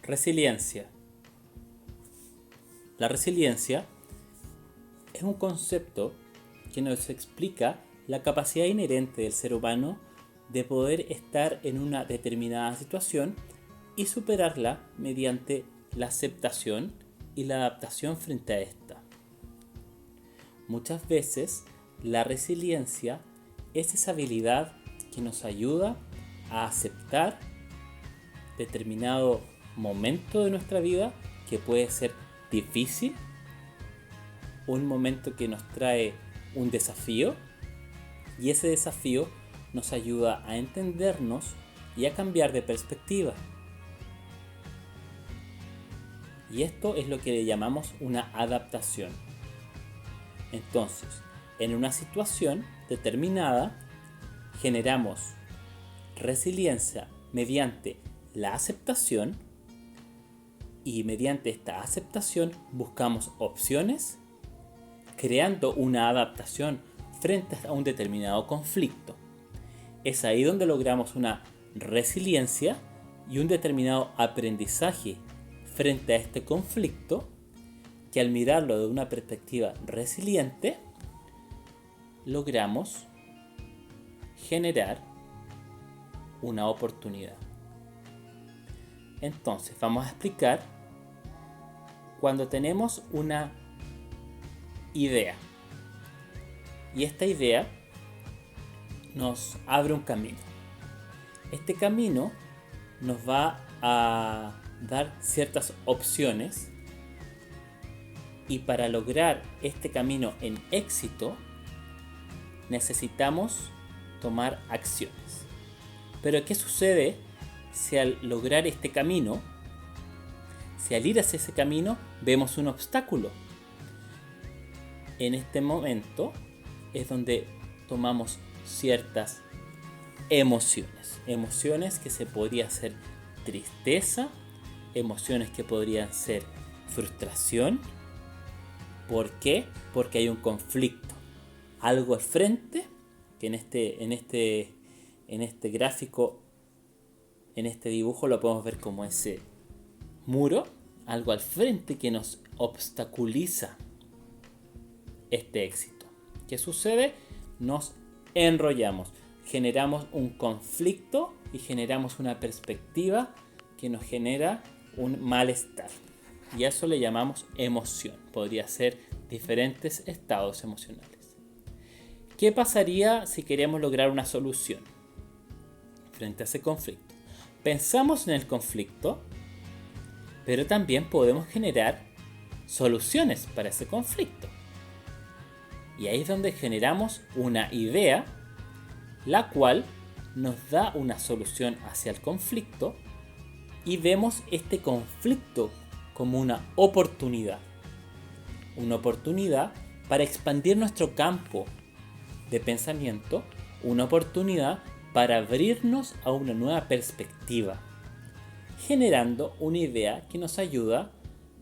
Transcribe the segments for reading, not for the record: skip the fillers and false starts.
Resiliencia. La resiliencia es un concepto que nos explica la capacidad inherente del ser humano de poder estar en una determinada situación y superarla mediante la aceptación y la adaptación frente a esta. Muchas veces la resiliencia es esa habilidad que nos ayuda a aceptar determinado momento de nuestra vida que puede ser difícil, un momento que nos trae un desafío, y ese desafío nos ayuda a entendernos y a cambiar de perspectiva. Y esto es lo que le llamamos una adaptación. Entonces, en una situación determinada, generamos resiliencia mediante la aceptación, y mediante esta aceptación buscamos opciones, creando una adaptación frente a un determinado conflicto. Es ahí donde logramos una resiliencia y un determinado aprendizaje frente a este conflicto, que al mirarlo de una perspectiva resiliente, logramos generar una oportunidad. Entonces, vamos a explicar cuando tenemos una idea. Y esta idea nos abre un camino. Este camino nos va a dar ciertas opciones, y para lograr este camino en éxito necesitamos tomar acciones. Pero ¿qué sucede si al lograr este camino, si al ir hacia ese camino vemos un obstáculo? En este momento es donde tomamos ciertas emociones que se podría ser tristeza, emociones que podrían ser frustración. ¿Por qué? Porque hay un conflicto, algo al frente, que en este gráfico, en este dibujo lo podemos ver como ese muro, algo al frente que nos obstaculiza este éxito. ¿Qué sucede? Nos enrollamos, generamos un conflicto y generamos una perspectiva que nos genera un malestar. Y a eso le llamamos emoción. Podría ser diferentes estados emocionales. ¿Qué pasaría si queremos lograr una solución frente a ese conflicto? Pensamos en el conflicto, pero también podemos generar soluciones para ese conflicto. Y ahí es donde generamos una idea, la cual nos da una solución hacia el conflicto, y vemos este conflicto como una oportunidad. Una oportunidad para expandir nuestro campo de pensamiento, una oportunidad para abrirnos a una nueva perspectiva, generando una idea que nos ayuda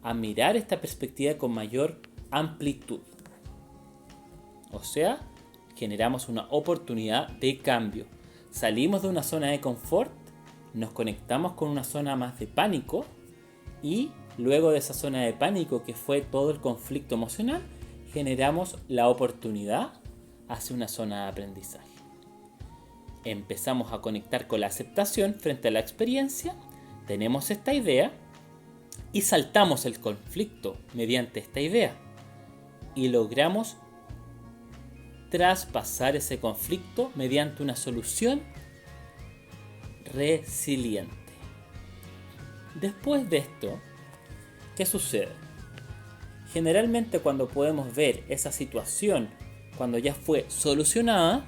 a mirar esta perspectiva con mayor amplitud. O sea, generamos una oportunidad de cambio. Salimos de una zona de confort, nos conectamos con una zona más de pánico, y luego de esa zona de pánico, que fue todo el conflicto emocional, generamos la oportunidad hacia una zona de aprendizaje. Empezamos a conectar con la aceptación frente a la experiencia, tenemos esta idea y saltamos el conflicto mediante esta idea y logramos traspasar ese conflicto mediante una solución resiliente. Después de esto, ¿qué sucede? Generalmente cuando podemos ver esa situación, cuando ya fue solucionada,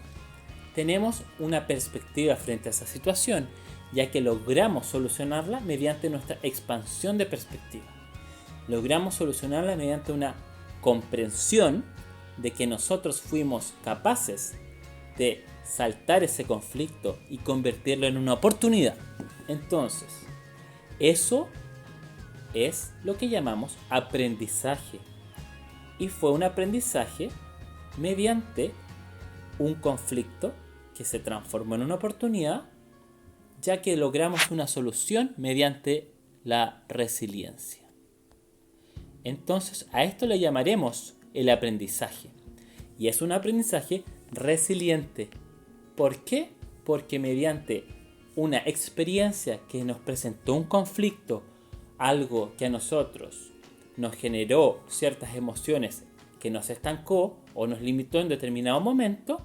tenemos una perspectiva frente a esa situación, ya que logramos solucionarla mediante nuestra expansión de perspectiva. Logramos solucionarla mediante una comprensión de que nosotros fuimos capaces de saltar ese conflicto y convertirlo en una oportunidad. Entonces, eso es lo que llamamos aprendizaje. Y fue un aprendizaje mediante un conflicto que se transformó en una oportunidad, ya que logramos una solución mediante la resiliencia. Entonces, a esto le llamaremos el aprendizaje. Y es un aprendizaje resiliente. ¿Por qué? Porque mediante una experiencia que nos presentó un conflicto, algo que a nosotros nos generó ciertas emociones que nos estancó o nos limitó en determinado momento,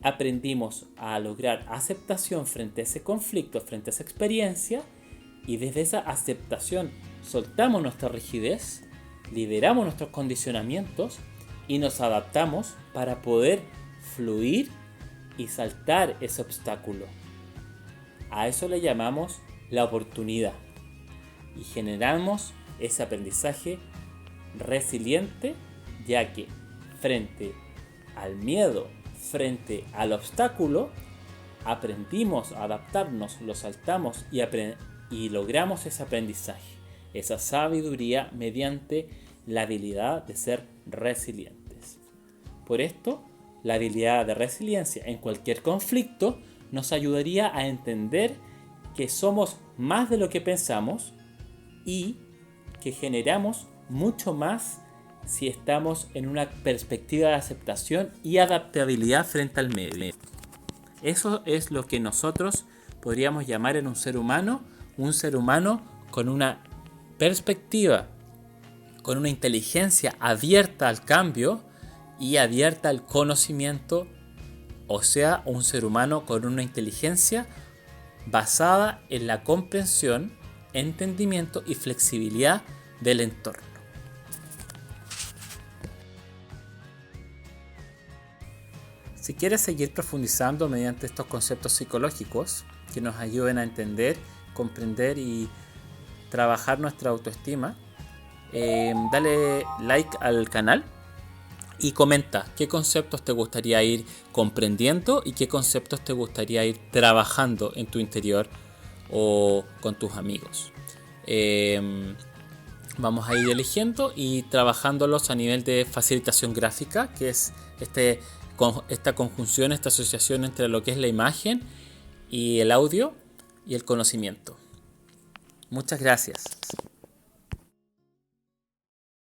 aprendimos a lograr aceptación frente a ese conflicto, frente a esa experiencia, y desde esa aceptación soltamos nuestra rigidez, liberamos nuestros condicionamientos y nos adaptamos para poder fluir y saltar ese obstáculo. A eso le llamamos la oportunidad y generamos ese aprendizaje resiliente, ya que frente al miedo, frente al obstáculo, aprendimos a adaptarnos, lo saltamos y logramos ese aprendizaje, esa sabiduría mediante la habilidad de ser resilientes. Por esto, la habilidad de resiliencia en cualquier conflicto nos ayudaría a entender que somos más de lo que pensamos y que generamos mucho más si estamos en una perspectiva de aceptación y adaptabilidad frente al medio. Eso es lo que nosotros podríamos llamar en un ser humano con una perspectiva, con una inteligencia abierta al cambio y abierta al conocimiento, o sea, un ser humano con una inteligencia basada en la comprensión, entendimiento y flexibilidad del entorno. Si quieres seguir profundizando mediante estos conceptos psicológicos que nos ayuden a entender, comprender y trabajar nuestra autoestima, dale like al canal y comenta qué conceptos te gustaría ir comprendiendo y qué conceptos te gustaría ir trabajando en tu interior o con tus amigos. Vamos a ir eligiendo y trabajándolos a nivel de facilitación gráfica, que es esta conjunción, esta asociación entre lo que es la imagen y el audio y el conocimiento. Muchas gracias.